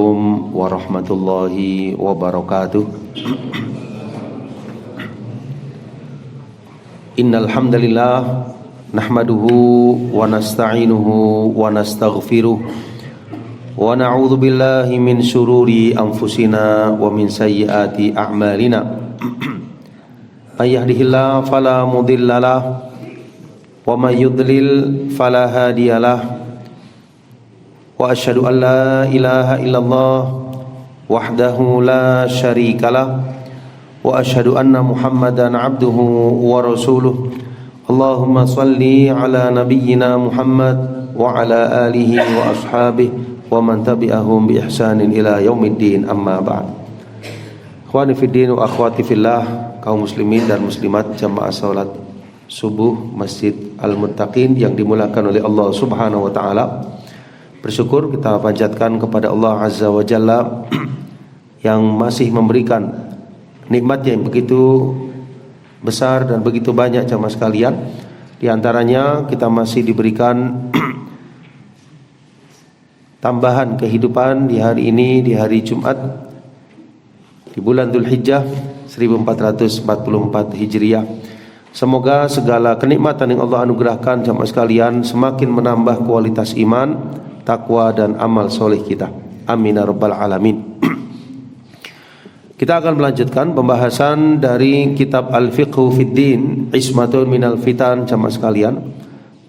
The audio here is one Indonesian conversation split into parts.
Warahmatullahi wabarakatuh. Innal hamdalillah nahmaduhu wa nasta'inuhu wa nastaghfiruh wa na'udzu billahi min syururi anfusina wa min sayyiati a'malina. May yahdihillahu fala mudhillalah wa may yudlil fala hadiyalah. Wa asyhadu an la ilaha illallah wahdahu la syarikalah wa asyhadu anna Muhammadan abduhu wa rasuluh. Allahumma salli ala nabiyyina Muhammad wa ala alihi wa ashabihi wa man tabi'ahum bi ihsanin ila yaumiddin, amma ba'd. Ikhwani fiddin wa akhwati fillah, kaum muslimin dan muslimat jamaah salat subuh Masjid Al-Muttaqin yang dimulakan oleh Allah Subhanahu wa taala. Bersyukur kita panjatkan kepada Allah Azza wa Jalla yang masih memberikan nikmatnya yang begitu besar dan begitu banyak jamaah sekalian. Di antaranya kita masih diberikan tambahan kehidupan di hari ini, di hari Jumat di bulan Dzulhijjah 1444 Hijriah. Semoga segala kenikmatan yang Allah anugerahkan jamaah sekalian semakin menambah kualitas iman, takwa dan amal soleh kita. Amin ya rabbal alamin. Kita akan melanjutkan pembahasan dari kitab Al-Fiqhu Fiddin Ismatun Minal Fitan jamaah sekalian,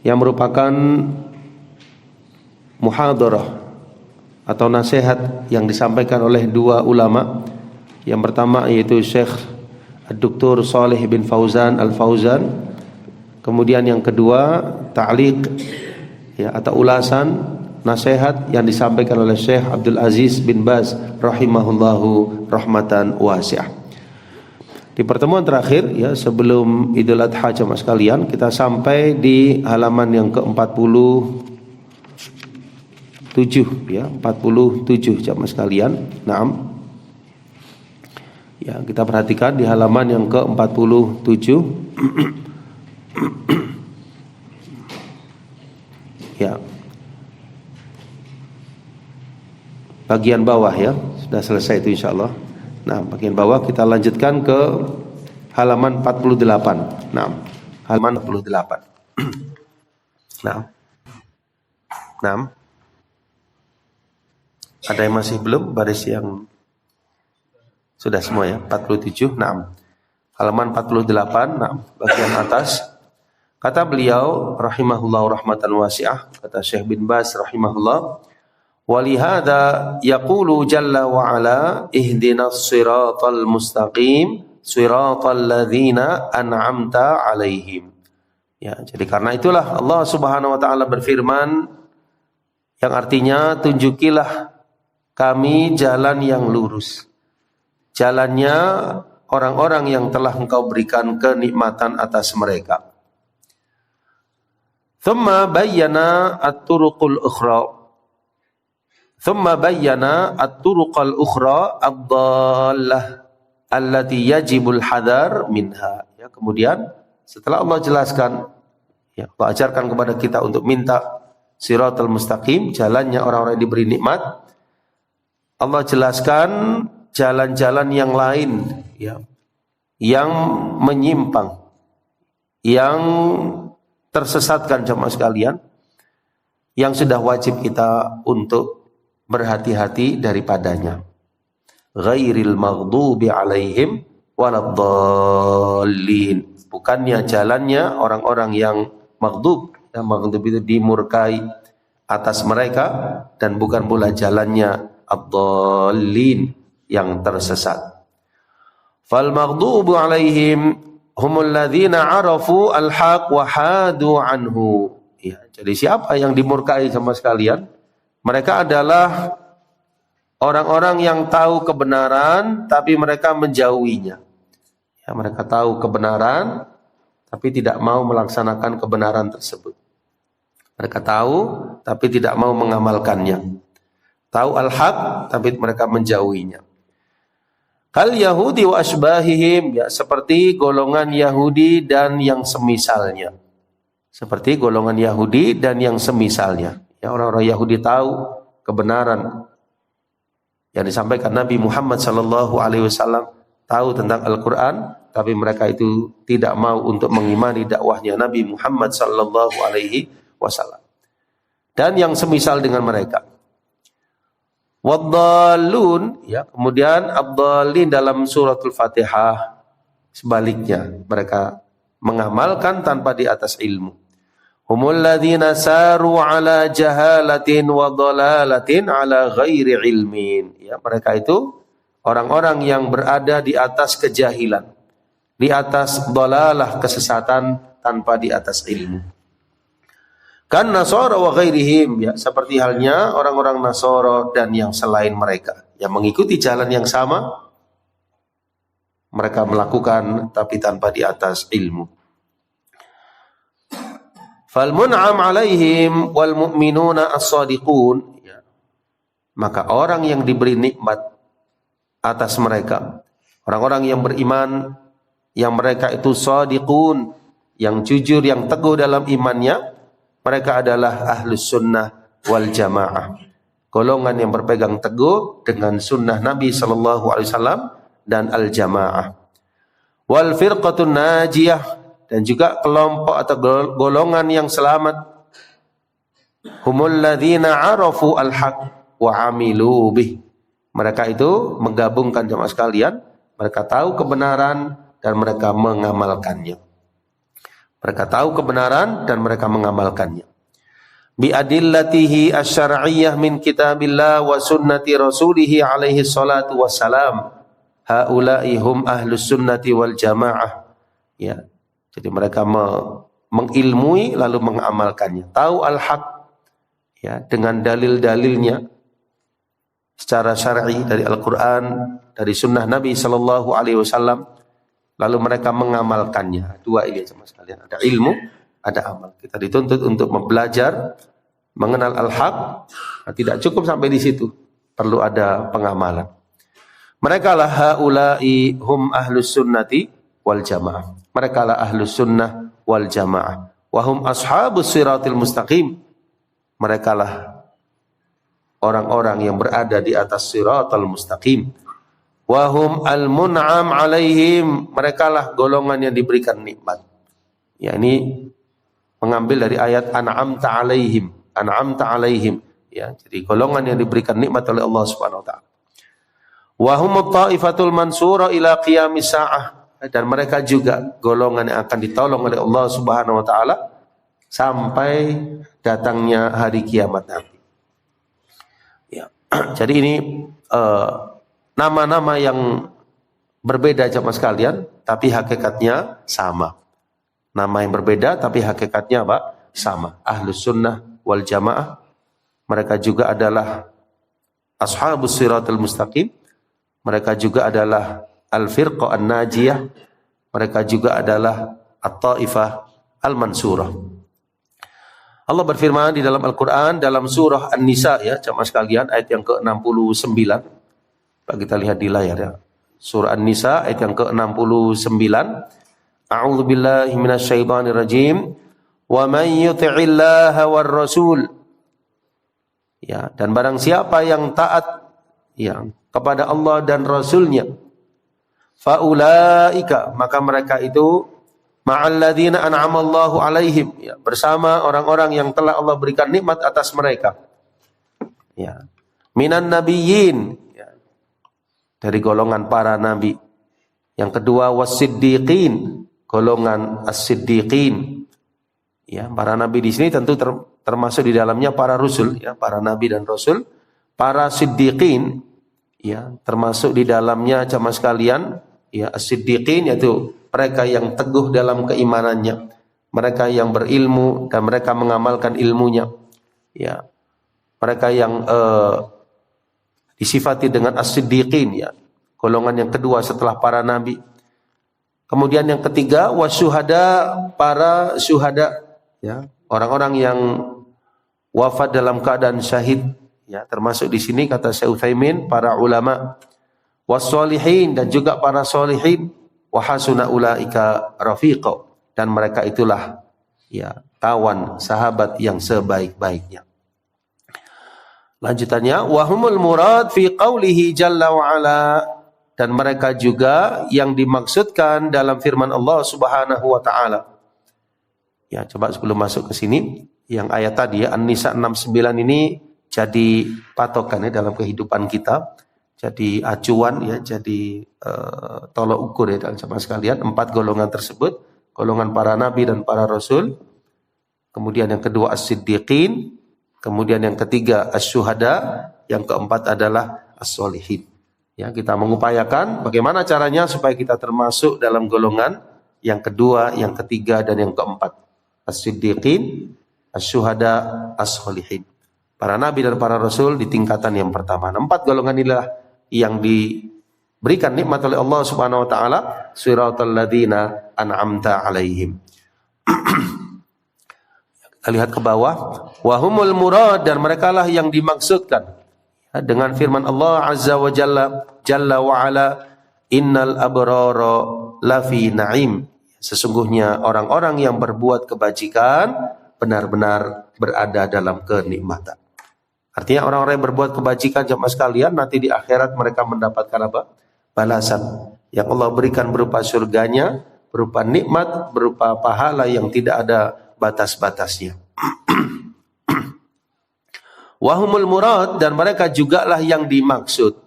yang merupakan muhadarah atau nasihat yang disampaikan oleh dua ulama. Yang pertama yaitu Syekh Dr. Shalih bin Fauzan Al-Fauzan. Kemudian yang kedua ta'liq atau ulasan nasihat yang disampaikan oleh Syekh Abdul Aziz bin Baz rahimahullahu rahmatan wasi'ah. Di pertemuan terakhir sebelum Idul Adha jamaah sekalian, kita sampai di halaman yang ke-47 47 jamaah sekalian. Naam. Kita perhatikan di halaman yang ke-47. Bagian bawah sudah selesai itu insyaallah. Nah, bagian bawah kita lanjutkan ke halaman 48. Nah, halaman 48. Nah. Ada yang masih belum baris yang sudah semua 47. Nah, halaman 48, bagian atas. Kata beliau rahimahullah rahmatan wasi'ah, kata Syekh bin Baz rahimahullah, walihada yaqulu jalla wa ala ihdinas siratal mustaqim siratal ladzina an'amta alaihim. Jadi karena itulah Allah Subhanahu wa taala berfirman yang artinya tunjukilah kami jalan yang lurus, jalannya orang-orang yang telah engkau berikan kenikmatan atas mereka. Thumma bayyana at-turuqul ukhra. Thumma bayyana at-turuqal ukhra ad-dallah allati yajibul hadar minha. Kemudian setelah Allah jelaskan, Allah ajarkan kepada kita untuk minta siratal mustaqim, jalannya orang-orang yang diberi nikmat. Allah jelaskan jalan-jalan yang lain yang menyimpang, yang tersesatkan jemaah sekalian, yang sudah wajib kita untuk berhati-hati daripadanya. Ghairil maghdubi alaihim waladdallin. Bukannya jalannya orang-orang yang maghdub, yang maghdub itu dimurkai atas mereka, dan bukan pula jalannya ad-dallin yang tersesat. Fal maghdubu alaihim humul ladzina arafu al-haq wa hadu anhu. Jadi siapa yang dimurkai sama sekalian? Mereka adalah orang-orang yang tahu kebenaran tapi mereka menjauhinya. Mereka tahu kebenaran tapi tidak mau melaksanakan kebenaran tersebut. Mereka tahu tapi tidak mau mengamalkannya. Tahu al-haq tapi mereka menjauhinya. Kal Yahudi wa asbahihim, seperti golongan Yahudi dan yang semisalnya. Seperti golongan Yahudi dan yang semisalnya. Orang-orang Yahudi tahu kebenaran, yang disampaikan Nabi Muhammad sallallahu alaihi wasallam, tahu tentang Al-Qur'an, tapi mereka itu tidak mau untuk mengimani dakwahnya Nabi Muhammad sallallahu alaihi wasallam. Dan yang semisal dengan mereka. Waddallun, ya, kemudian ad-dallin dalam suratul Fatihah sebaliknya, mereka mengamalkan tanpa di atas ilmu. Humul ladzina saru ala jahalatin wa dhalalatin ala ghairi ilmin. Ya, mereka itu orang-orang yang berada di atas kejahilan, di atas dhalalah, kesesatan, tanpa di atas ilmu. Kan Nasara wa ghairihim, ya, seperti halnya orang-orang Nasara dan yang selain mereka yang mengikuti jalan yang sama, mereka melakukan tapi tanpa di atas ilmu. Fal mun'am alaihim wal mu'minuna as-sadiqun, ya. Maka orang yang diberi nikmat atas mereka, orang-orang yang beriman, yang mereka itu shadiqun, yang jujur, yang teguh dalam imannya, mereka adalah ahlus sunnah wal jamaah, golongan yang berpegang teguh dengan sunnah Nabi sallallahu alaihi wasallam dan al jamaah. Wal firqatun najiyah, dan juga kelompok atau golongan yang selamat. Humul ladzina arafu al-haq wa amilu bih. Mereka itu menggabungkan jemaah sekalian, mereka tahu kebenaran dan mereka mengamalkannya. Mereka tahu kebenaran dan mereka mengamalkannya. Bi adillatihi asy-syar'iyyah min kitabillah wa sunnati rasulih alaihi salatu wassalam. Haula'i hum ahlus sunnati wal jamaah. Ya. Jadi mereka mengilmui lalu mengamalkannya. Tahu al-haq, ya, dengan dalil-dalilnya secara syar'i dari Al-Quran, dari sunnah Nabi sallallahu alaihi wasallam, lalu mereka mengamalkannya. Dua ini sama sekalian, ada ilmu, ada amal. Kita dituntut untuk belajar, mengenal al-haq. Nah, tidak cukup sampai di situ, perlu ada pengamalan. Mereka lah haula'i hum ahlus sunnati wal jamaah. Mereka lah ahlus sunnah wal jamaah. Wahum ashabus siratil mustaqim. Mereka lah orang-orang yang berada di atas siratal mustaqim. Wahum al-mun'am alaihim. Mereka lah golongan yang diberikan nikmat. Ya, ini mengambil dari ayat an'amta alaihim. An'amta alaihim. Ya, jadi golongan yang diberikan nikmat oleh Allah Subhanahu wa taala. Wahum at-taifatul mansura ila qiyamis sa'ah. Dan mereka juga golongan yang akan ditolong oleh Allah Subhanahu wa taala sampai datangnya hari kiamat nanti. Ya. Jadi ini nama-nama yang berbeda jemaah sekalian, tapi hakikatnya sama. Nama yang berbeda tapi hakikatnya apa? Sama. Ahlus sunnah wal jamaah. Mereka juga adalah ashabus siratal mustaqim. Mereka juga adalah al-firqa an-najiyah. Mereka juga adalah at-taifah al-mansurah. Allah berfirman di dalam Al-Quran, dalam surah An-Nisa, ya jemaah sekalian, ayat yang ke-69. Kita lihat di layar, ya. Surah An-Nisa ayat yang ke-69. A'udzu billahi minasyaitonir rajim. Wa man yuti'illaha war rasul. Ya, dan barang siapa yang taat, ya, kepada Allah dan Rasulnya, faulaika, maka mereka itu ma'alladzina an'amallahu alaihim, ya, bersama orang-orang yang telah Allah berikan nikmat atas mereka, ya, minan nabiyyin, ya, dari golongan para nabi. Yang kedua wasiddiqin, golongan as-siddiqin, ya, para nabi di sini tentu termasuk di dalamnya para rasul, ya, para nabi dan rasul. Para siddiqin, ya, termasuk di dalamnya jamaah sekalian, ya, as-siddiqin yaitu mereka yang teguh dalam keimanannya, mereka yang berilmu dan mereka mengamalkan ilmunya, ya, mereka yang disifati dengan as-siddiqin, ya, golongan yang kedua setelah para nabi. Kemudian yang ketiga wasyuhada, para syuhada, ya, orang-orang yang wafat dalam keadaan syahid, ya, termasuk di sini kata Syekh Utsaimin para ulama, wassolihin, dan juga para solihin, wa hasuna ulaika rafiqa, dan mereka itulah, ya, kawan sahabat yang sebaik-baiknya. Lanjutannya, wahumul murad fi qawlihi jalla wa ala, dan mereka juga yang dimaksudkan dalam firman Allah Subhanahu wa taala. Ya, coba sebelum masuk ke sini, yang ayat tadi ya, An-Nisa 69 ini jadi patokan ya dalam kehidupan kita, jadi acuan ya, jadi tolok ukur ya dalam sama sekalian. 4 golongan tersebut, golongan para nabi dan para rasul. Kemudian yang kedua as-siddiqin, kemudian yang ketiga as-syuhada, yang keempat adalah as-solihin. Ya, kita mengupayakan bagaimana caranya supaya kita termasuk dalam golongan yang kedua, yang ketiga dan yang keempat. As-siddiqin, as-syuhada, as-solihin. Para nabi dan para rasul di tingkatan yang pertama. 4 golongan inilah yang diberikan nikmat oleh Allah Subhanahu wa taala, siratal ladzina an'amta alaihim. Kita lihat ke bawah, wahumul murad, dan merekalah yang dimaksudkan dengan firman Allah Azza wa Jalla wa ala, innal abrara lafi na'im. Sesungguhnya orang-orang yang berbuat kebajikan benar-benar berada dalam kenikmatan. Artinya orang-orang yang berbuat kebajikan jemaah sekalian, nanti di akhirat mereka mendapatkan apa? Balasan yang Allah berikan berupa surganya, berupa nikmat, berupa pahala yang tidak ada batas-batasnya. Wahumul murad, dan mereka jugalah yang dimaksud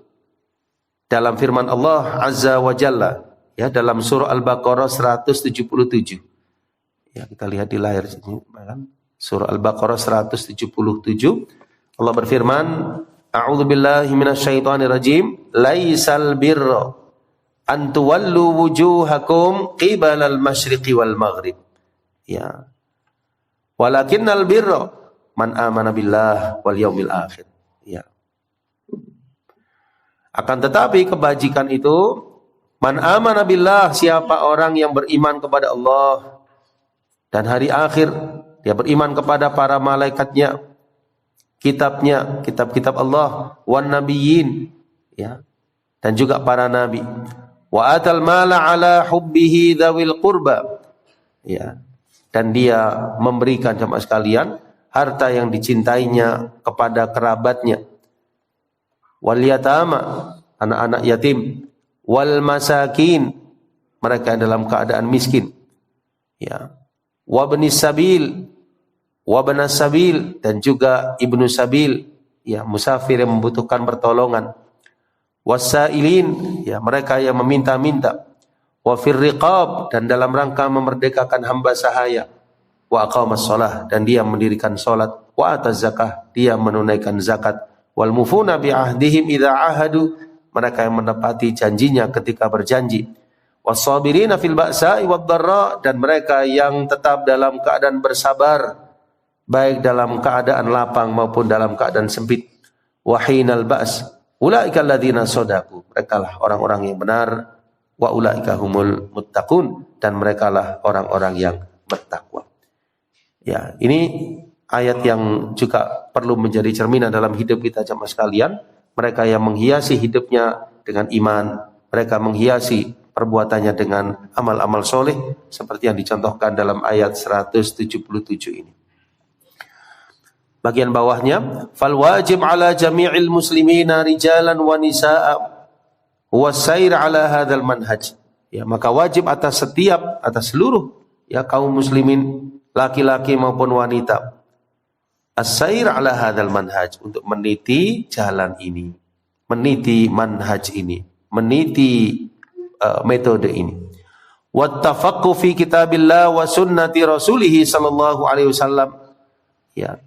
dalam firman Allah Azza wa Jalla ya, dalam surah Al-Baqarah 177. Ya, kita lihat di layar sini, surah Al-Baqarah 177. Allah berfirman, a'udzu billahi minasyaitonir rajim, laisal birra an tuwallu wujuhakum qibalal masyriqi wal maghrib. Ya. Walakinnal birra man amana billah wal yaumil akhir. Ya. Akan tetapi kebajikan itu, man amana billah, siapa orang yang beriman kepada Allah dan hari akhir, dia beriman kepada para malaikatnya, kitabnya, kitab-kitab Allah, wan nabiyyin, ya, dan juga para nabi. Wa atal mala ala hubbihi dzawil qurba, ya, dan dia memberikan jemaah sekalian harta yang dicintainya kepada kerabatnya. Wal yatama, anak-anak yatim, wal masakin, mereka dalam keadaan miskin, ya, wabnis sabil, wabnas sabil, dan juga ibnu sabil, ya, musafir yang membutuhkan pertolongan, wasailin, ya, mereka yang meminta-minta, wa fir riqab, dan dalam rangka memerdekakan hamba sahaya, wa aqamas shalah, dan dia mendirikan salat, wa ataz zakah, dia menunaikan zakat, wal mufuna bi ahdihim idza ahadu, mereka yang menepati janjinya ketika berjanji, was-sabirina fil ba'sa'i wad-dharra, dan mereka yang tetap dalam keadaan bersabar baik dalam keadaan lapang maupun dalam keadaan sempit, wa hinal ba's ulaika alladzina shadaqu, merekalah orang-orang yang benar, wa ulaika humul muttaqun, dan merekalah orang-orang yang bertakwa. Ya, ini ayat yang juga perlu menjadi cerminan dalam hidup kita jemaah sekalian. Mereka yang menghiasi hidupnya dengan iman, mereka menghiasi perbuatannya dengan amal-amal soleh seperti yang dicontohkan dalam ayat 177 ini. Bagian bawahnya, fal wajib ala jami'il muslimina rijalan wa nisaa huwa sair ala hadzal manhaj. Ya, maka wajib atas seluruh ya kaum muslimin, laki-laki maupun wanita, as-sair ala hadzal manhaj, untuk meniti jalan ini, meniti manhaj ini, meniti metode ini. Wa tafaqquh fi kitabillah wa sunnati rasulih sallallahu alaihi wasallam. Ya.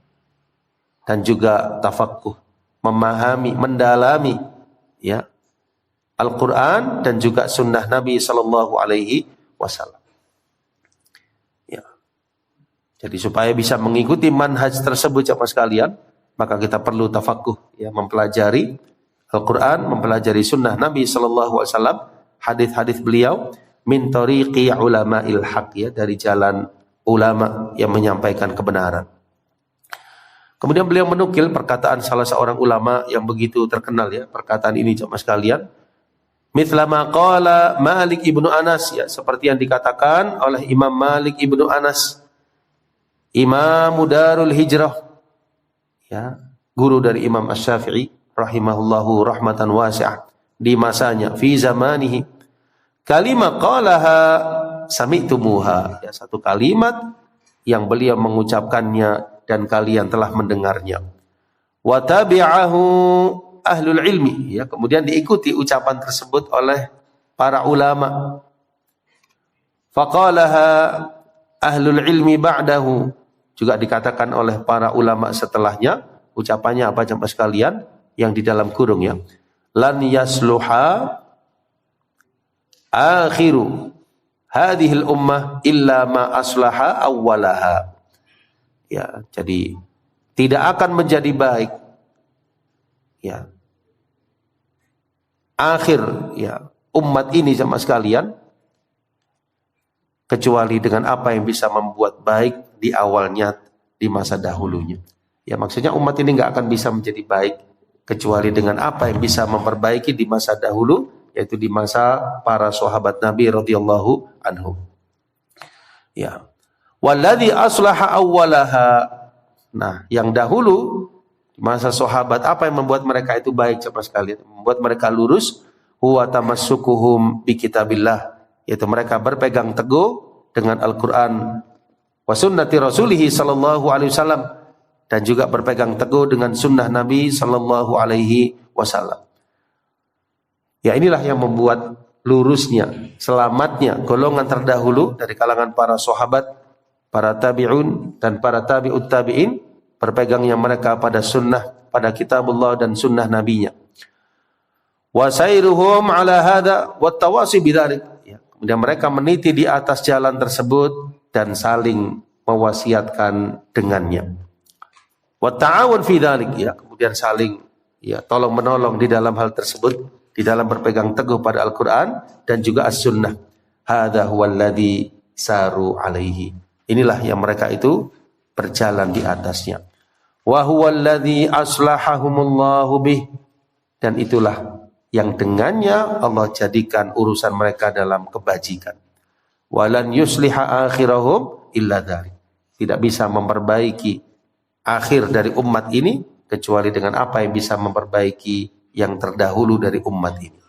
Dan juga tafaqquh, memahami, mendalami ya Al-Qur'an dan juga sunnah Nabi sallallahu alaihi wasallam. Ya. Jadi supaya bisa mengikuti manhaj tersebut jemaah sekalian, maka kita perlu tafaqquh, ya, mempelajari Al-Qur'an, mempelajari sunnah Nabi sallallahu alaihi wasallam, hadis-hadis beliau, min tariqi ulama'il haq, ya, dari jalan ulama yang menyampaikan kebenaran. Kemudian beliau menukil perkataan salah seorang ulama yang begitu terkenal, ya, perkataan ini jemaah sekalian, mithla ma qala Malik ibnu Anas, ya, seperti yang dikatakan oleh Imam Malik ibnu Anas, Imam Darul Hijrah, ya, guru dari Imam Asy-Syafi'i rahimahullahu rahmatan wasi'ah di masanya, fi zamanihi, kalimah qalaha sami'tumuha, ya, satu kalimat yang beliau mengucapkannya dan kalian telah mendengarnya. Wa tabi'ahu ahlul ilmi, ya, kemudian diikuti ucapan tersebut oleh para ulama. Faqalaha ahlul ilmi ba'dahu, juga dikatakan oleh para ulama setelahnya. Ucapannya apa jemaah sekalian yang di dalam kurung, ya, lan yasluha akhiru hadhil ummah illa ma aslaha awwalaha, ya, jadi tidak akan menjadi baik, ya, akhir, ya, umat ini jemaah sekalian kecuali dengan apa yang bisa membuat baik di awalnya, di masa dahulunya. Ya, maksudnya umat ini nggak akan bisa menjadi baik kecuali dengan apa yang bisa memperbaiki di masa dahulu, yaitu di masa para sahabat Nabi radhiyallahu anhum. Ya, walladzi aslaha awwalaha. Nah, yang dahulu di masa sahabat, apa yang membuat mereka itu baik coba sekalian, membuat mereka lurus, huwa tamassukuhum bi kitabillah, yaitu mereka berpegang teguh dengan Al-Qur'an wa sunnati rasulih sallallahu alaihi wasallam, dan juga berpegang teguh dengan sunnah Nabi sallallahu alaihi wasallam. Ya, inilah yang membuat lurusnya, selamatnya golongan terdahulu dari kalangan para sahabat, para tabi'un dan para tabi'ut tabi'in, berpegangnya mereka pada sunnah, pada kitabullah dan sunnah nabinya. Wa sairuhum ala hadza wa tawasi bidzalik. Ya, kemudian mereka meniti di atas jalan tersebut dan saling mewasiatkan dengannya. Wa ta'awun fi dzalik, ya, kemudian saling, ya, tolong menolong di dalam hal tersebut, di dalam berpegang teguh pada Al-Qur'an dan juga As-Sunnah. Hadza huwal ladzi saru alaihi. Inilah yang mereka itu berjalan di atasnya. Wa huwal ladzi aslahahumullahu bih, dan itulah yang dengannya Allah jadikan urusan mereka dalam kebajikan. Walan yusliha akhirahum illa dzalik. Tidak bisa memperbaiki akhir dari umat ini kecuali dengan apa yang bisa memperbaiki yang terdahulu dari umat ini.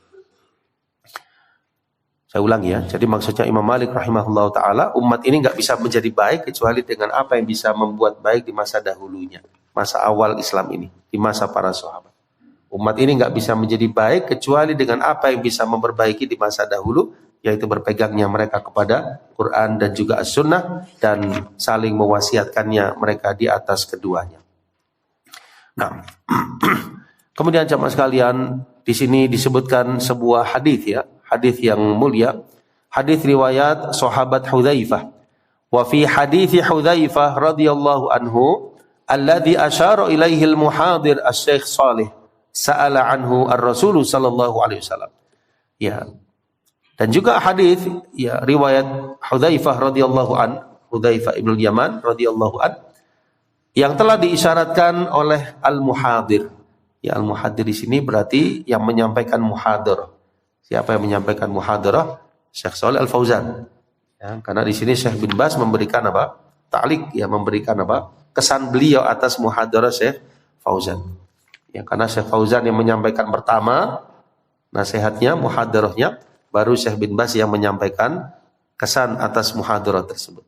Saya ulangi, ya. Jadi maksudnya Imam Malik rahimahullah ta'ala, umat ini nggak bisa menjadi baik kecuali dengan apa yang bisa membuat baik di masa dahulunya, masa awal Islam ini, di masa para sahabat. Umat ini nggak bisa menjadi baik kecuali dengan apa yang bisa memperbaiki di masa dahulu, yaitu berpegangnya mereka kepada Quran dan juga As-Sunnah dan saling mewasiatkannya mereka di atas keduanya. Nah, kemudian jemaah sekalian, di sini disebutkan sebuah hadis, ya, hadis yang mulia, hadis riwayat sahabat Hudzaifah. Wa fi hadits Hudzaifah radhiyallahu anhu alladhi asyara ilaihi al-muhadir asy-Syaikh Shalih sa'ala anhu ar-Rasul sallallahu alaihi wasallam. Ya. Dan juga hadis, ya, riwayat Hudzaifah radhiyallahu an, Hudzaifah ibn Yaman radhiyallahu an, yang telah diisyaratkan oleh al-muhadir. Ya, al-muhadir di sini berarti yang menyampaikan muhadarah. Siapa yang menyampaikan muhadarah? Syekh Shalih Al-Fauzan. Ya, karena di sini Syekh bin Baz memberikan apa? Ta'liq, ya, memberikan apa? Kesan beliau atas muhadarah Syekh Fauzan. Ya, karena Syekh Fauzan yang menyampaikan pertama nasihatnya, muhadarahnya, baru Syekh bin Baz yang menyampaikan kesan atas muhadarah tersebut.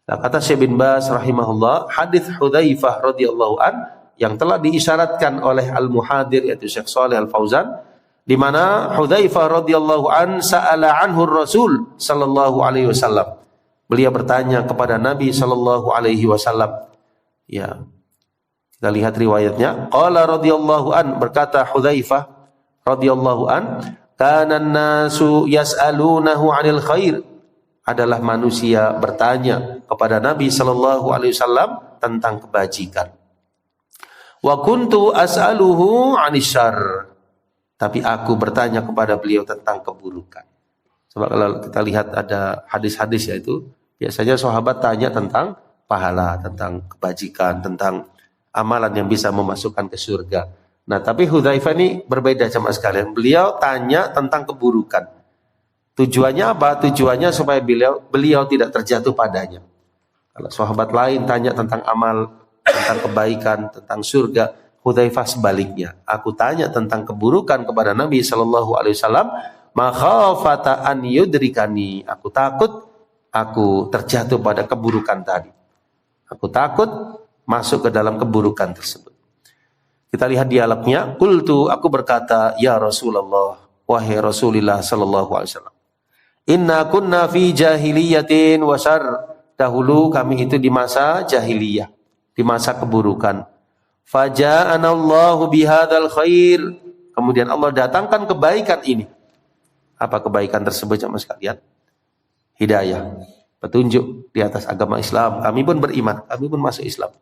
Nah, kata Syekh bin Baz rahimahullah, hadis Hudzaifah radhiyallahu an yang telah diisyaratkan oleh al-muhadir yaitu Syekh Shalih Al-Fauzan, di mana Hudzaifah radhiyallahu an sa'ala anhu Rasul sallallahu alaihi wasallam. Beliau bertanya kepada Nabi sallallahu alaihi wasallam. Ya. Kita lihat riwayatnya. Qala radhiyallahu an, berkata Hudzaifah radhiyallahu an, kana an-nasu yas'alunahu 'anil khair. Adalah manusia bertanya kepada Nabi sallallahu alaihi wasallam tentang kebajikan. Wa kuntu as'aluhu 'anil syarr. Tapi aku bertanya kepada beliau tentang keburukan. Coba kalau kita lihat ada hadis-hadis, yaitu biasanya sahabat tanya tentang pahala, tentang kebajikan, tentang amalan yang bisa memasukkan ke surga. Nah, tapi Hudzaifah ini berbeda sama sekalian. Beliau tanya tentang keburukan. Tujuannya apa? Tujuannya supaya beliau tidak terjatuh padanya. Kalau sahabat lain tanya tentang amal, tentang kebaikan, tentang surga, Hudzaifah sebaliknya. Aku tanya tentang keburukan kepada Nabi sallallahu alaihi wasallam, makhafata an yudrikani. Aku takut aku terjatuh pada keburukan tadi. Aku takut masuk ke dalam keburukan tersebut. Kita lihat dialognya. Qultu, aku berkata, ya Rasulullah, wahai Rasulullah sallallahu alaihi wasallam. Inna kunna fi jahiliyatin wa syarr. Dahulu kami itu di masa jahiliyah, di masa keburukan. Faja'ana Allahu bihadzal khair. Kemudian Allah datangkan kebaikan ini. Apa kebaikan tersebut jemaah sekalian? Hidayah, petunjuk di atas agama Islam. Kami pun beriman, kami pun masuk Islam.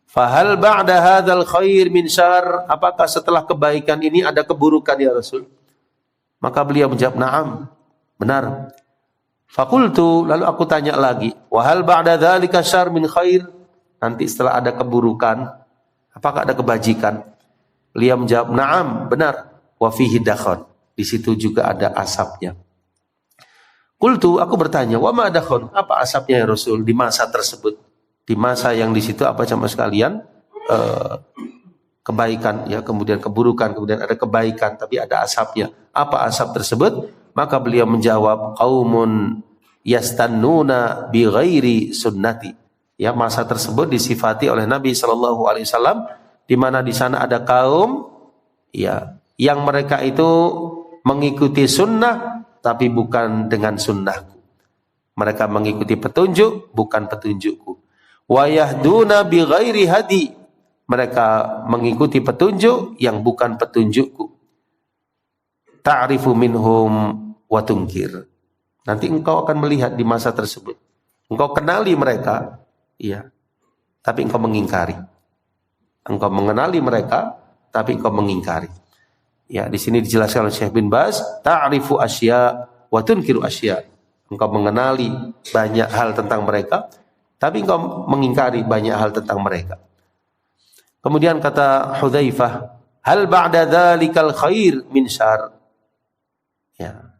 Fahal ba'da hadzal khair min syarr? Apakah setelah kebaikan ini ada keburukan ya Rasul? Maka beliau menjawab, na'am, benar. Fakultu, lalu aku tanya lagi, wahal ba'da dzalika syarr min khair? Nanti setelah ada keburukan, apakah ada kebajikan? Beliau menjawab, na'am, benar. Wa fihi dakhon. Di situ juga ada asapnya. Qultu, aku bertanya, wa ma dakhon? Apa asapnya ya Rasul di masa tersebut? Di masa yang di situ apa jemaah sekalian? Kebaikan, ya, kemudian keburukan, kemudian ada kebaikan, tapi ada asapnya. Apa asap tersebut? Maka beliau menjawab, qaumun yastannuna bi ghairi sunnati. Ya, masa tersebut disifati oleh Nabi sallallahu alaihi wasallam di mana di sana ada kaum ya yang mereka itu mengikuti sunnah tapi bukan dengan sunnahku. Mereka mengikuti petunjuk bukan petunjukku. Wa yahduna bi ghairi hadi. Mereka mengikuti petunjuk yang bukan petunjukku. Ta'rifu minhum wa tunkir. Nanti engkau akan melihat di masa tersebut. Engkau kenali mereka, iya, tapi engkau mengingkari. Engkau mengenali mereka, tapi engkau mengingkari. Ya, di sini dijelaskan oleh Syekh bin Baz, ta'rifu asya wa tunkiru asya. Engkau mengenali banyak hal tentang mereka, tapi engkau mengingkari banyak hal tentang mereka. Kemudian kata Hudzaifah, hal ba'da dzalikal khair min syarr? Ya.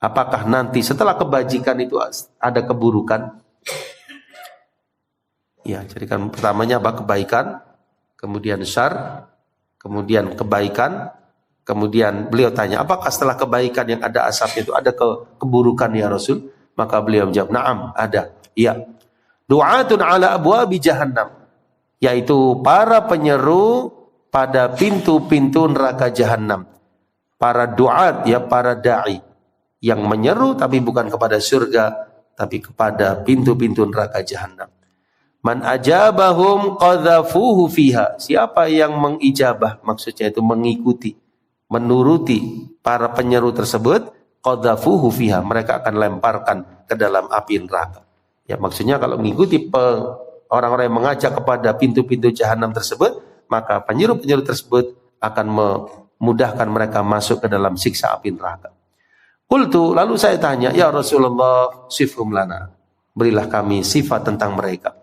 Apakah nanti setelah kebajikan itu ada keburukan? Ya, jadi kan pertamanya apa? Kebaikan, kemudian syarr, kemudian kebaikan, kemudian beliau tanya, apakah setelah kebaikan yang ada asapnya itu ada keburukan ya Rasul? Maka beliau menjawab, na'am, ada. Iya. Du'atun ala abwabi jahannam, yaitu para penyeru pada pintu-pintu neraka jahannam. Para du'at, ya, para da'i yang menyeru tapi bukan kepada surga tapi kepada pintu-pintu neraka jahannam. Man ajabahum qadhafuhu fiha. Siapa yang mengijabah, maksudnya itu mengikuti, menuruti para penyeru tersebut, qadhafuhu fiha, mereka akan lemparkan ke dalam api neraka. Ya, maksudnya kalau mengikuti orang-orang yang mengajak kepada pintu-pintu jahannam tersebut, maka penyeru-penyeru tersebut akan memudahkan mereka masuk ke dalam siksa api neraka. Qultu, lalu saya tanya, ya Rasulullah, sifhum lana, berilah kami sifat tentang mereka.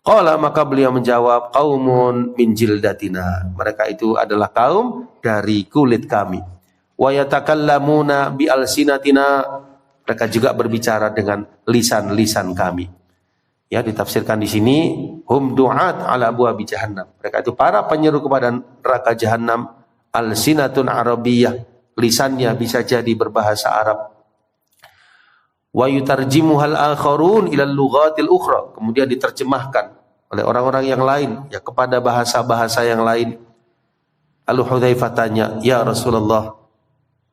Qala, maka beliau menjawab, qaumun min jildatina, mereka itu adalah kaum dari kulit kami. Wa yatakallamuna bi alsinatina, mereka juga berbicara dengan lisan-lisan kami. Ya, ditafsirkan di sini, hum du'at ala abwabi jahannam, mereka itu para penyeru kepada neraka jahannam. Alsinatun arabiyyah, lisannya bisa jadi berbahasa Arab. Wa yutarjimuhal akharun ilal lughatil ukhra, kemudian diterjemahkan oleh orang-orang yang lain ya kepada bahasa-bahasa yang lain. Lalu Hudzaifah tanya, ya Rasulullah,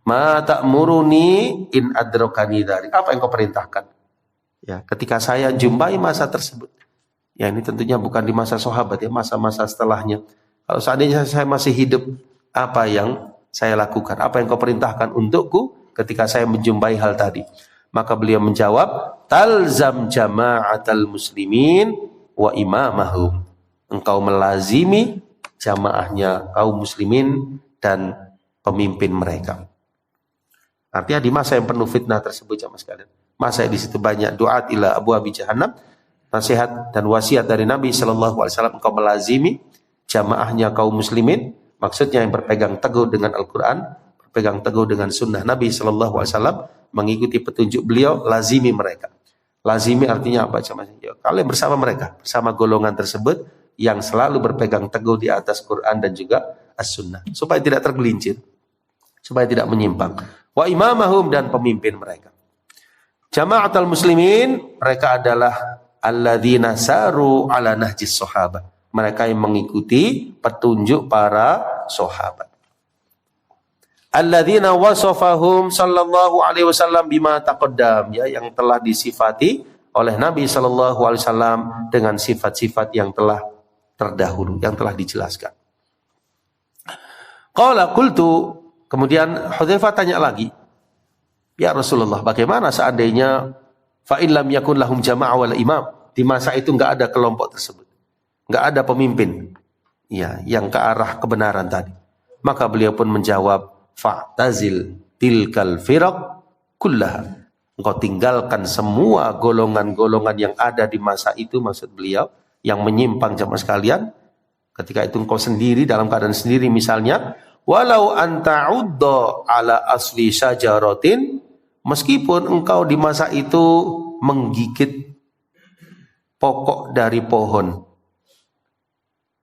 ma ta'muruni in adrakani dzalik? Apa yang kau perintahkan? Ya, ketika saya jumpai masa tersebut. Ya, ini tentunya bukan di masa sahabat ya, masa-masa setelahnya. Kalau seandainya saya masih hidup, apa yang saya lakukan? Apa yang kau perintahkan untukku ketika saya menjumpai hal tadi? Maka beliau menjawab, talzam jama'atal muslimin wa imamahum. Engkau melazimi jamaahnya kaum muslimin dan pemimpin mereka. Artinya di masa yang penuh fitnah tersebut jamaah sekalian, masa di situ banyak du'at ila abwabi jahannam, nasihat dan wasiat dari Nabi sallallahu alaihi wasallam, engkau melazimi jamaahnya kaum muslimin. Maksudnya yang berpegang teguh dengan Al-Quran, berpegang teguh dengan sunnah Nabi sallallahu alaihi wasallam, mengikuti petunjuk beliau, lazimi mereka. Lazimi artinya apa? Ya, kalian bersama mereka, bersama golongan tersebut, yang selalu berpegang teguh di atas Quran dan juga As-Sunnah, supaya tidak tergelincir, supaya tidak menyimpang. Wa imamahum, dan pemimpin mereka. Jama'atul muslimin, mereka adalah alladzina saru ala nahjis sahabat, mereka yang mengikuti petunjuk para sahabat. Alladzina wasafahum sallallahu alaihi wasallam bima taqaddam, ya, yang telah disifati oleh Nabi sallallahu alaihi wasallam dengan sifat-sifat yang telah terdahulu, yang telah dijelaskan. Qala qultu, kemudian Hudzaifah tanya lagi, ya Rasulullah, bagaimana seandainya fa in lam yakun lahum jama'ah wal imam, di masa itu enggak ada kelompok tersebut, enggak ada pemimpin, ya, yang ke arah kebenaran tadi. Maka beliau pun menjawab, fa'tazil tilkal firaq kullaha, engkau tinggalkan semua golongan-golongan yang ada di masa itu, maksud beliau yang menyimpang. Jamaah sekalian, ketika itu engkau sendiri, dalam keadaan sendiri misalnya, walau anta'udda ala asli syajaratin, meskipun engkau di masa itu menggigit pokok dari pohon,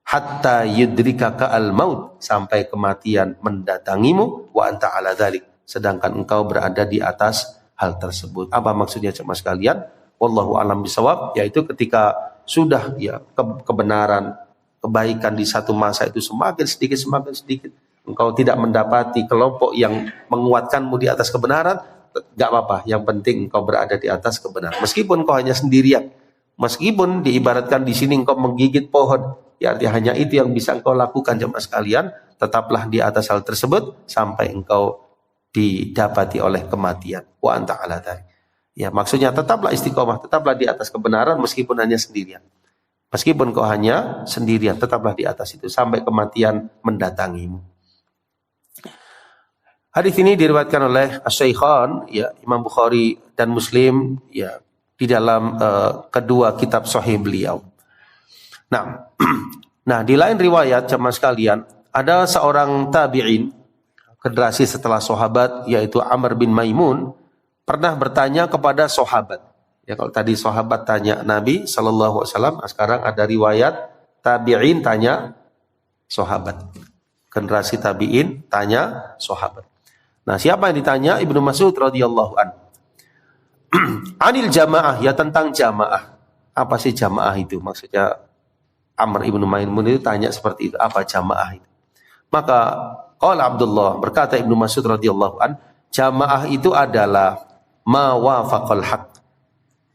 hatta yudrikaka al-maut, sampai kematian mendatangimu, wa anta ala dzalik, sedangkan engkau berada di atas hal tersebut. Apa maksudnya jemaah sekalian? Wallahu a'lam bishawab, yaitu ketika sudah, ya, kebenaran, kebaikan di satu masa itu semakin sedikit, engkau tidak mendapati kelompok yang menguatkanmu di atas kebenaran, enggak apa-apa, yang penting engkau berada di atas kebenaran. Meskipun engkau hanya sendirian, meskipun diibaratkan di sini engkau menggigit pohon, ya, artinya hanya itu yang bisa engkau lakukan jemaah sekalian, tetaplah di atas hal tersebut sampai engkau didapati oleh kematian. Wa anta ala dzalik. Ya, maksudnya tetaplah istiqomah, tetaplah di atas kebenaran meskipun hanya sendirian. Meskipun kau hanya sendirian, tetaplah di atas itu sampai kematian mendatangimu. Hadis ini diriwayatkan oleh Asy-Syaikhan, ya, Imam Bukhari dan Muslim, ya, di dalam kedua kitab sahih beliau. Nah, di lain riwayat jemaah sekalian, ada seorang tabi'in, generasi setelah sahabat, yaitu Amr bin Maimun, pernah bertanya kepada sahabat. Ya, kalau tadi sahabat tanya Nabi sallallahu alaihi wasallam, sekarang ada riwayat tabi'in tanya sahabat. Generasi tabi'in tanya sahabat. Nah, siapa yang ditanya? Ibnu Mas'ud radhiyallahu anhu. Anil jamaah, ya, tentang jamaah. Apa sih jamaah itu? Maksudnya Amr ibnu Maimun itu tanya seperti itu, apa jamaah itu? Maka qala Abdullah, berkata Ibnu Mas'ud radhiyallahu an, jamaah itu adalah ma wafaqal haq,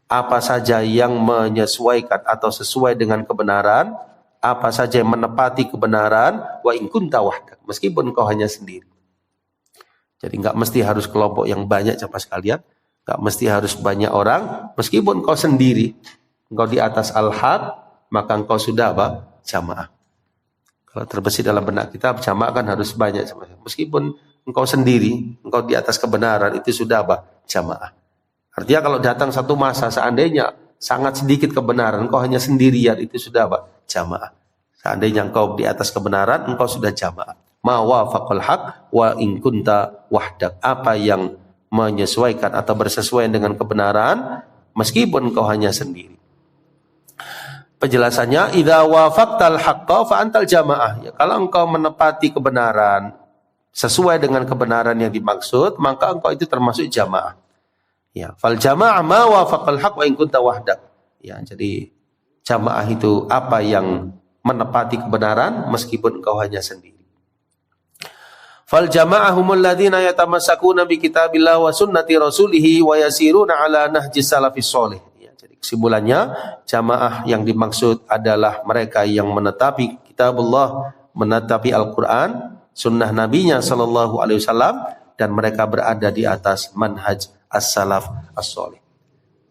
apa saja yang menyesuaikan atau sesuai dengan kebenaran, apa saja yang menepati kebenaran, wa in kunta wahdak, meskipun kau hanya sendiri. Jadi enggak mesti harus kelompok yang banyak jamaah sekalian, enggak mesti harus banyak orang, meskipun kau sendiri, engkau di atas al-haq, maka engkau sudah apa? Jamaah. Kalau terbesit dalam benak kita, jamaah kan harus banyak. Meskipun engkau sendiri, engkau di atas kebenaran, itu sudah apa? Jamaah. Artinya kalau datang satu masa, seandainya sangat sedikit kebenaran, engkau hanya sendirian, itu sudah apa? Jamaah. Seandainya engkau di atas kebenaran, engkau sudah jamaah. Ma wafaqal haq wa in kunta wahdak. Apa yang menyesuaikan atau bersesuaian dengan kebenaran, meskipun engkau hanya sendiri. Penjelasannya, idza wafaqtal haqqa fa antal jamaah. Ya, kalau engkau menepati kebenaran sesuai dengan kebenaran yang dimaksud, maka engkau itu termasuk jamaah. Ya, fal jamaah ma wafaqal haqq wa in kunta wahdak. Ya, jadi jamaah itu apa yang menepati kebenaran meskipun engkau hanya sendiri. Fal jamaah humul ladzina yatamassakuna bi kitabillah wa sunnati rasulih wa yasiruna ala nahjis salafis shalih. Kesimpulannya, jamaah yang dimaksud adalah mereka yang menetapi kitabullah, menetapi Al-Quran, sunnah nabinya sallallahu alaihi wasallam, dan mereka berada di atas manhaj as-salaf as-shalih.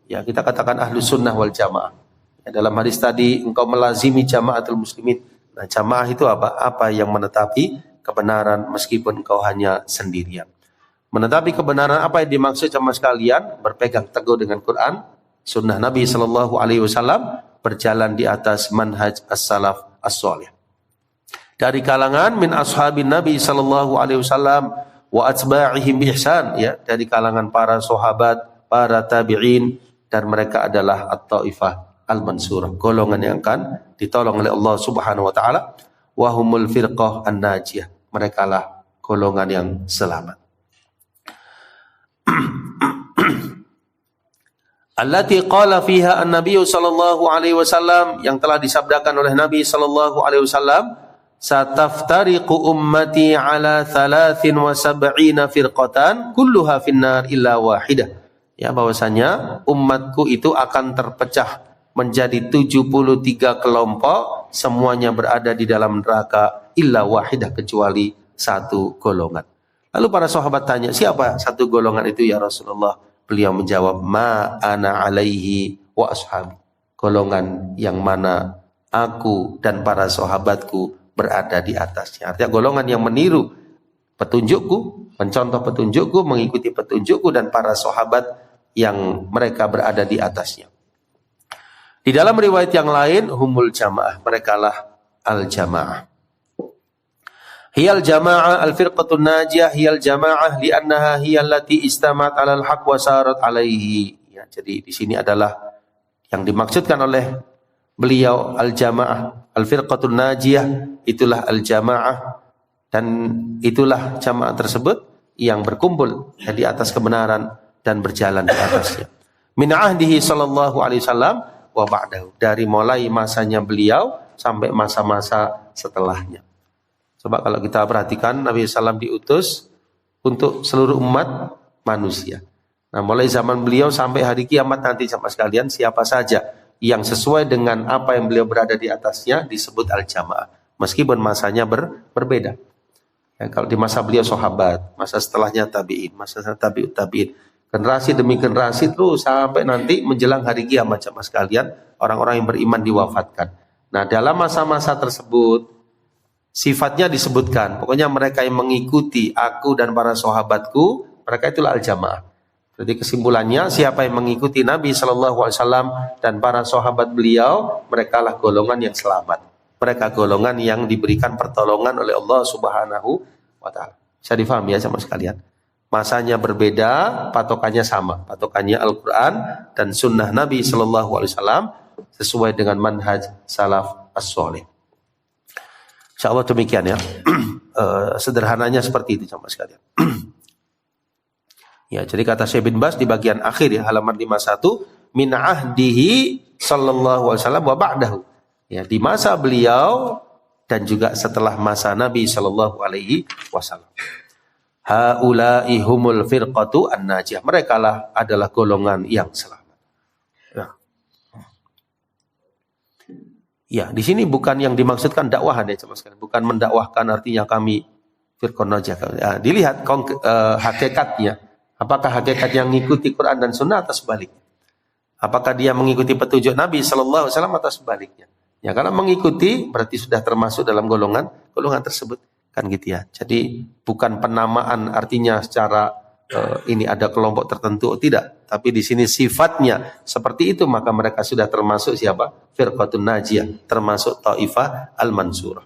Ya, kita katakan ahlu sunnah wal jamaah. Ya, dalam hadis tadi, engkau melazimi jamaatul muslimin. Nah, jamaah itu apa? Apa yang menetapi kebenaran meskipun engkau hanya sendirian. Menetapi kebenaran, apa yang dimaksud jamaah sekalian? Berpegang teguh dengan Quran, sunnah Nabi sallallahu alaihi wasallam, berjalan di atas manhaj as-salaf as-shalih. Dari kalangan min ashabin Nabi sallallahu alaihi wasallam wa atba'ihim bi ihsan, ya, dari kalangan para sahabat, para tabi'in, dan mereka adalah at-taifah al-mansurah, golongan yang akan ditolong oleh Allah Subhanahu wa taala. Wa humul firqah an-najiyah, merekalah golongan yang selamat. Allati qala fiha an-nabiy sallallahu alaihi wasallam, yang telah disabdakan oleh Nabi sallallahu alaihi wasallam, sataftariqu ummati ala 73 firqatan kulluha finnar illa wahidah. Ya, bahwasanya umatku itu akan terpecah menjadi 73 kelompok, semuanya berada di dalam neraka illa wahidah, kecuali satu golongan. Lalu para sahabat tanya, siapa satu golongan itu ya Rasulullah? Beliau menjawab, ma ana alaihi wa ashabi, golongan yang mana aku dan para sahabatku berada di atasnya. Artinya golongan yang meniru petunjukku, mencontoh petunjukku, mengikuti petunjukku, dan para sahabat yang mereka berada di atasnya. Di dalam riwayat yang lain, humul jamaah, merekalah al-jamaah. Hiyal jamaah al-firqatun najiyah, hiyal jamaah li'annaha hiyal lati istamat 'alal haq wa sarat 'alaihi. Ya, jadi di sini adalah yang dimaksudkan oleh beliau al-jamaah, al-firqatun najiyah, itulah al-jamaah, dan itulah jamaah tersebut yang berkumpul di atas kebenaran dan berjalan di atasnya. Min ahdihi sallallahu alaihi wasallam wa ba'dahu, dari mulai masanya beliau sampai masa-masa setelahnya. Coba kalau kita perhatikan, Nabi SAW diutus untuk seluruh umat manusia. Nah, mulai zaman beliau sampai hari kiamat nanti, sama sekalian, siapa saja yang sesuai dengan apa yang beliau berada di atasnya disebut al-jamaah, meskipun masanya berbeda. Ya, kalau di masa beliau sahabat, masa setelahnya tabi'in, masa tabi'ut tabi'in, generasi demi generasi terus sampai nanti menjelang hari kiamat, sama sekalian, orang-orang yang beriman diwafatkan. Nah, dalam masa-masa tersebut sifatnya disebutkan, pokoknya mereka yang mengikuti aku dan para sahabatku, mereka itulah al-jamaah. Jadi kesimpulannya, siapa yang mengikuti Nabi SAW dan para sahabat beliau, merekalah golongan yang selamat. Mereka golongan yang diberikan pertolongan oleh Allah Subhanahu wa taala. Bisa difahami ya sama sekalian. Masanya berbeda, patokannya sama. Patokannya Al-Quran dan sunnah Nabi SAW sesuai dengan manhaj salaf as-soleh. InsyaAllah demikian ya. Sederhananya seperti itu sama sekalian. Ya, jadi kata Syekh bin Baz di bagian akhir ya, halaman 51, min ahdihi sallallahu alaihi wasallam wa ba'dahu. Ya, di masa beliau dan juga setelah masa Nabi sallallahu alaihi wasallam. Haula'i humul firqatu an-najiyah. Merekalah adalah golongan yang selamat. Ya, di sini bukan yang dimaksudkan dakwahan ya, sama sekali. Bukan mendakwahkan artinya kami firqah najiyah. Ya, dilihat hakikatnya. Apakah hakikat yang mengikuti Quran dan Sunnah atau sebaliknya? Apakah dia mengikuti petunjuk Nabi Sallallahu Alaihi Wasallam atau sebaliknya? Ya, kalau mengikuti berarti sudah termasuk dalam golongan tersebut, kan gitu ya. Jadi bukan penamaan artinya secara ini ada kelompok tertentu, tidak. Tapi di sini sifatnya seperti itu, maka mereka sudah termasuk siapa? Firqatun najiyah, termasuk Taifah al-mansurah.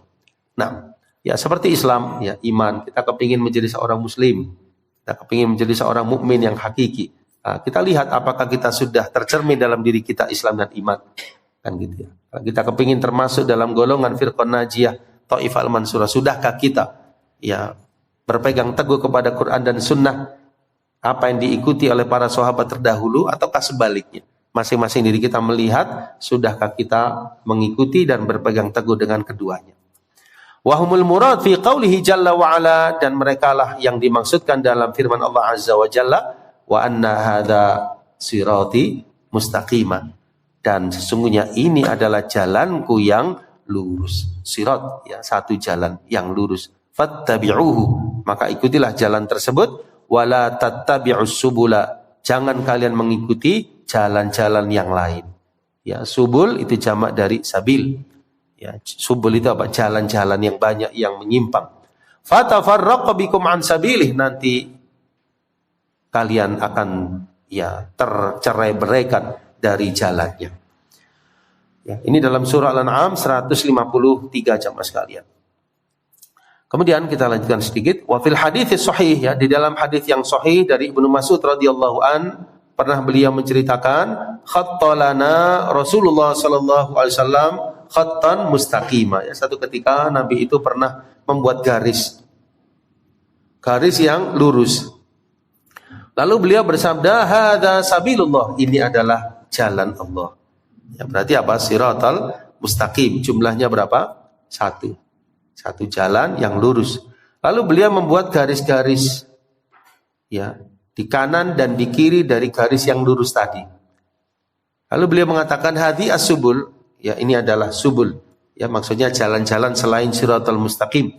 Nah, ya seperti Islam, ya iman, kita kepingin menjadi seorang muslim, kita kepingin menjadi seorang mukmin yang hakiki. Nah, kita lihat apakah kita sudah tercermin dalam diri kita Islam dan iman, kan gitu ya. Kalau kita kepingin termasuk dalam golongan firqatun najiyah, Taifah al-mansurah, sudahkah kita ya berpegang teguh kepada Quran dan Sunnah, apa yang diikuti oleh para sahabat terdahulu, ataukah sebaliknya? Masing-masing diri kita melihat, sudahkah kita mengikuti dan berpegang teguh dengan keduanya. Wahumul murad fi qawlihi jalla wa ala, dan merekalah yang dimaksudkan dalam firman Allah Azza wa Jalla, wa anna hadha sirati mustaqimah, dan sesungguhnya ini adalah jalanku yang lurus. Sirat ya, satu jalan yang lurus. Fattabi'uhu, maka ikutilah jalan tersebut. Wala tattabi'us subula, jangan kalian mengikuti jalan-jalan yang lain. Ya, subul itu jamak dari sabil. Ya, subul itu apa? Jalan-jalan yang banyak yang menyimpang. Fatafarraqu bikum an sabilih, nanti kalian akan ya tercerai-beraikan dari jalannya. Ya, ini dalam surah Al-An'am 153 jamaah sekalian. Kemudian kita lanjutkan sedikit. Wa fil hadits sahih, ya, di dalam hadis yang sahih dari Ibnu Mas'ud radhiyallahu an, pernah beliau menceritakan, khattalana Rasulullah sallallahu alaihi wasallam khattan mustaqima. Ya, satu ketika Nabi itu pernah membuat garis yang lurus. Lalu beliau bersabda, hadza sabilullah, ini adalah jalan Allah. Ya, berarti apa? Siratal mustaqim. Jumlahnya berapa? Satu jalan yang lurus. Lalu beliau membuat garis-garis, ya, di kanan dan di kiri dari garis yang lurus tadi. Lalu beliau mengatakan, hadhi as-subul, ya, ini adalah subul, ya, maksudnya jalan-jalan selain siratal mustaqim.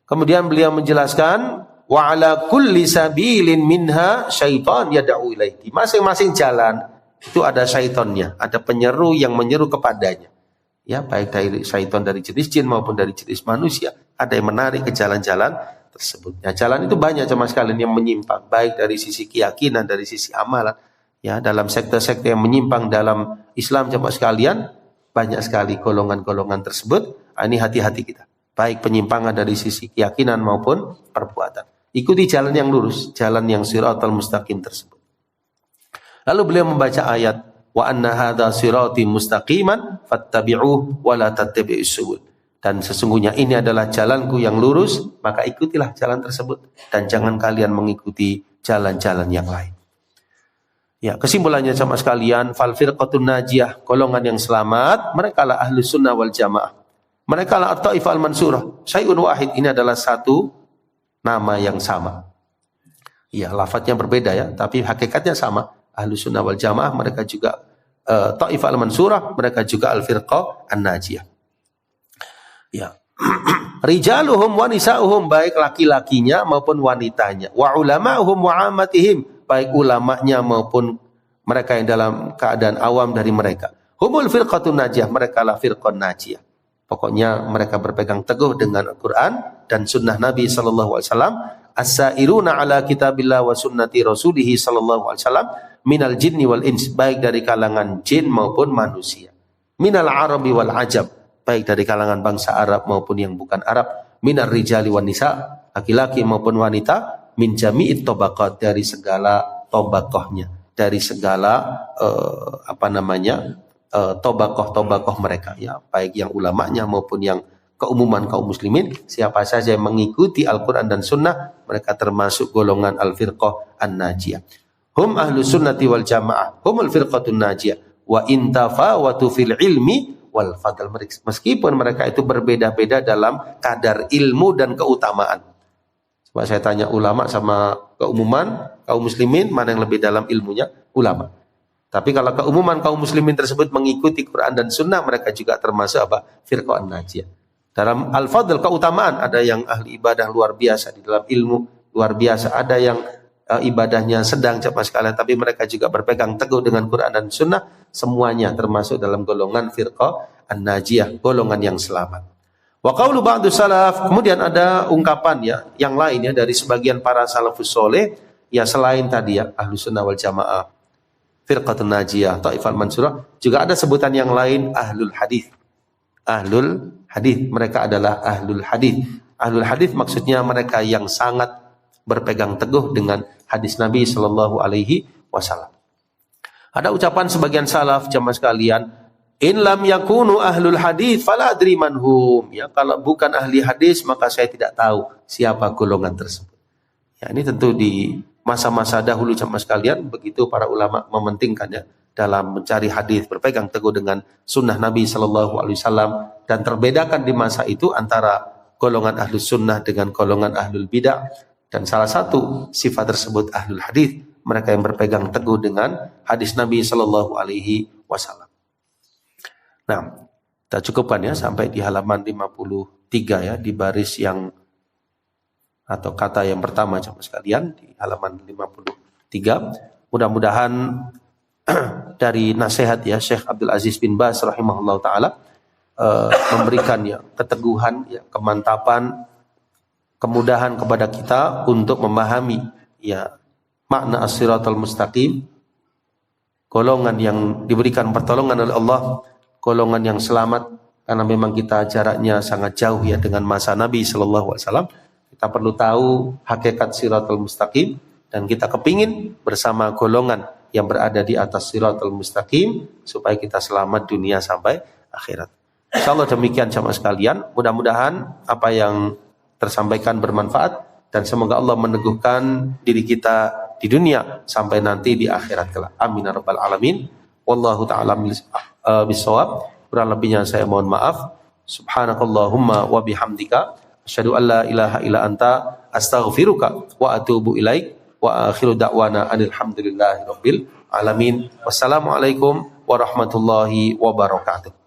Kemudian beliau menjelaskan, wa ala kulli sabilin minha syaitan yad'u ilaihi. Di masing-masing jalan itu ada syaitannya, ada penyeru yang menyeru kepadanya. Ya, baik dari syaitan dari jenis jin maupun dari jenis manusia, ada yang menarik ke jalan-jalan tersebut. Ya, jalan itu banyak sama sekalian yang menyimpang, baik dari sisi keyakinan, dari sisi amalan. Ya, dalam sekte-sekte yang menyimpang dalam Islam jemaah sekalian, banyak sekali golongan-golongan tersebut. Ini hati-hati kita. Baik penyimpangan dari sisi keyakinan maupun perbuatan. Ikuti jalan yang lurus, jalan yang siratal mustaqim tersebut. Lalu beliau membaca ayat, wa anna hadza sirati mustaqiman fattabi'uhu wa la tattabi'us subul. Dan sesungguhnya ini adalah jalanku yang lurus, maka ikutilah jalan tersebut dan jangan kalian mengikuti jalan-jalan yang lain. Ya, kesimpulannya sama sekalian, fal firqatun najiyah, golongan yang selamat, mereka lah ahlus sunnah wal jamaah. Mereka lah at-taifah al-mansurah. Syai'un wahid, ini adalah satu nama yang sama. Ya, lafadznya berbeda ya, tapi hakikatnya sama. Ahlus sunnah wal jamaah, mereka juga taifah al-mansurah, mereka juga al-firqah an-najiyah. Ya. Rijaluhum wa nisa'uhum, baik laki-lakinya maupun wanitanya. Wa ulama'uhum wa amatihim, baik ulamanya maupun mereka yang dalam keadaan awam dari mereka. Humul firqatun najiyah, mereka lah firqah najiyah. Pokoknya mereka berpegang teguh dengan Al-Quran dan sunnah Nabi sallallahu alaihi wasallam. As-sairuna ala kitabillah wa sunnati rasulih sallallahu alaihi wasallam minal jinni wal ins, baik dari kalangan jin maupun manusia. Minal arabi wal ajab, baik dari kalangan bangsa Arab maupun yang bukan Arab. Minar rijali wan nisa, laki-laki maupun wanita. Min jami'it tabaqat, dari segala tabaqahnya, dari segala tabaqah mereka, ya, baik yang ulamanya maupun yang keumuman kaum muslimin. Siapa saja yang mengikuti Al-Quran dan Sunnah, mereka termasuk golongan al-firqah an-najiyah. Hum ahlus sunnati wal jamaah, humul firqatun najiyah, wa intafawatu fil ilmi wal fadl. Meskipun mereka itu berbeda-beda dalam kadar ilmu dan keutamaan. Coba saya tanya ulama sama keumuman kaum muslimin, mana yang lebih dalam ilmunya? Ulama. Tapi kalau keumuman kaum muslimin tersebut mengikuti Quran dan Sunnah, mereka juga termasuk apa? Firqah an-najiyah. Dalam al-fadl, keutamaan, ada yang ahli ibadah luar biasa, di dalam ilmu luar biasa, ada yang ibadahnya sedang cepat sekalian, tapi mereka juga berpegang teguh dengan Quran dan Sunnah. Semuanya termasuk dalam golongan firqah an-najiyah, golongan yang selamat. Wa qaulu ba'du salaf, kemudian ada ungkapan ya yang lain ya dari sebagian para salafus soleh, ya selain tadi ya ahlus sunnah wal jamaah, firqatun najiyah, taifal mansurah, juga ada sebutan yang lain, ahlul hadis. Ahlul hadis, mereka adalah ahlul hadis. Ahlul hadis maksudnya mereka yang sangat berpegang teguh dengan hadis Nabi sallallahu alaihi wasallam. Ada ucapan sebagian salaf jamaah sekalian, in lam yakunu ahlul hadis fala adri manhum. Ya, kalau bukan ahli hadis maka saya tidak tahu siapa golongan tersebut. Ya, ini tentu di masa-masa dahulu jamaah sekalian begitu para ulama mementingkannya dalam mencari hadis, berpegang teguh dengan sunnah Nabi sallallahu alaihi wasallam, dan terbedakan di masa itu antara golongan ahlus sunnah dengan golongan ahlul bidah. Dan salah satu sifat tersebut ahlul hadis, mereka yang berpegang teguh dengan hadis Nabi sallallahu alaihi wasallam. Nah, kita cukupkan ya sampai di halaman 53 ya, di baris yang atau kata yang pertama jemaah sekalian di halaman 53. Mudah-mudahan dari nasihat ya Syekh Abdul Aziz bin Baz rahimahullah taala memberikan ya keteguhan, ya kemantapan, kemudahan kepada kita untuk memahami ya makna as-siratal mustaqim, golongan yang diberikan pertolongan oleh Allah, golongan yang selamat, karena memang kita jaraknya sangat jauh ya dengan masa Nabi sallallahu alaihi wasallam. Kita perlu tahu hakikat siratal mustaqim dan kita kepingin bersama golongan yang berada di atas siratal mustaqim, supaya kita selamat dunia sampai akhirat. Insyaallah demikian jamaah sekalian. Mudah-mudahan apa yang tersampaikan bermanfaat, dan semoga Allah meneguhkan diri kita di dunia sampai nanti di akhirat kelak. Amin ya rabbal alamin. Wallahu ta'ala bisawab. Kurang lebihnya saya mohon maaf. Subhanakallahumma wa bihamdika asyhadu an la ilaha illa anta astaghfiruka wa atubu ilaik. Wa akhiru da'wana alhamdulillahi rabbil alamin. Wassalamualaikum warahmatullahi wabarakatuh.